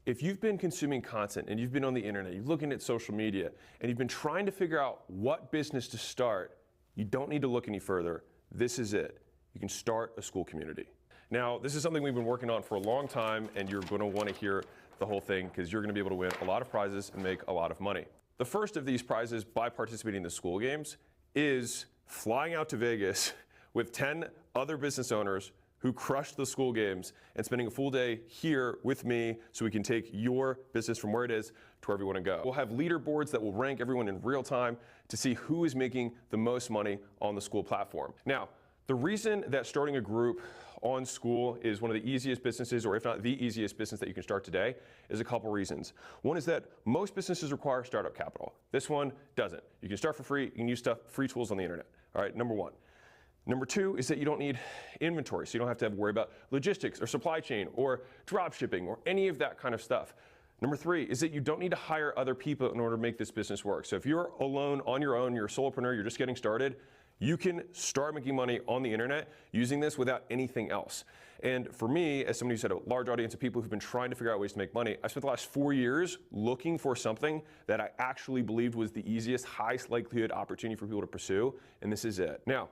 If you've been consuming content and you've been on the internet, you're looking at social media, and you've been trying to figure out what business to start, you don't need to look any further. This is it. You can start a Skool community. Now, this is something we've been working on for a long time, and you're going to want to hear the whole thing because you're going to be able to win a lot of prizes and make a lot of money. The first of these prizes by participating in the Skool games is flying out to Vegas with 10 other business owners who crushed the Skool games and spending a full day here with me so we can take your business from where it is to wherever you want to go. We'll have leaderboards that will rank everyone in real time to see who is making the most money on the Skool platform. Now, the reason that starting a group on Skool is one of the easiest businesses, or if not the easiest business that you can start today, is a couple reasons. One is that most businesses require startup capital. This one doesn't. You can start for free, you can use free tools on the internet. All right, number one. Number two is that you don't need inventory, so you don't have to worry about logistics or supply chain or drop shipping or any of that kind of stuff. Number three is that you don't need to hire other people in order to make this business work. So if you're alone, on your own, you're a solopreneur, you're just getting started, you can start making money on the internet using this without anything else. And for me, as somebody who's had a large audience of people who've been trying to figure out ways to make money, I spent the last 4 years looking for something that I actually believed was the easiest, highest likelihood opportunity for people to pursue, and this is it. Now,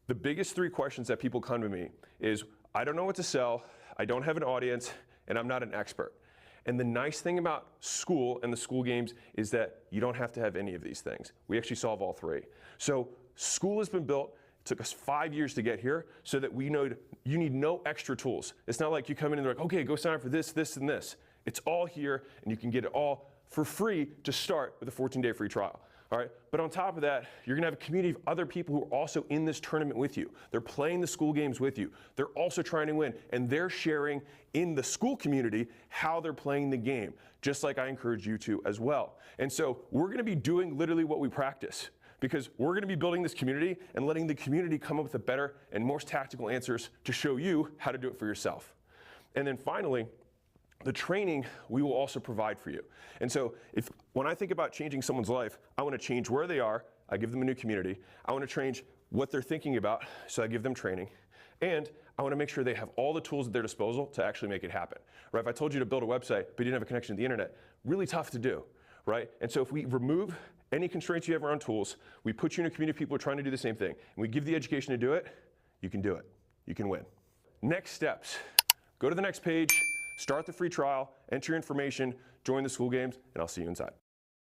the biggest three questions that people come to me is, I don't know what to sell, I don't have an audience, and I'm not an expert. And the nice thing about Skool and the Skool games is that you don't have to have any of these things. We actually solve all three. So Skool has been built, it took us 5 years to get here, so that we know you need no extra tools. It's not like you come in and they're like, okay, go sign up for this, this, and this. It's all here, and you can get it all for free to start with a 14-day free trial. All right, but on top of that, you're gonna have a community of other people who are also in this tournament with you. They're playing the Skool games with you. They're also trying to win, and they're sharing in the Skool community how they're playing the game, just like I encourage you to as well. And so we're gonna be doing literally what we practice, because we're gonna be building this community and letting the community come up with the better and most tactical answers to show you how to do it for yourself. And then finally, the training we will also provide for you. And so when I think about changing someone's life, I want to change where they are, I give them a new community. I want to change what they're thinking about, so I give them training. And I want to make sure they have all the tools at their disposal to actually make it happen. Right? If I told you to build a website, but you didn't have a connection to the internet, really tough to do. Right? And so if we remove any constraints you have around tools, we put you in a community of people who are trying to do the same thing, and we give the education to do it, you can do it. You can win. Next steps. Go to the next page. Start the free trial, enter your information, join the Skool games, and I'll see you inside.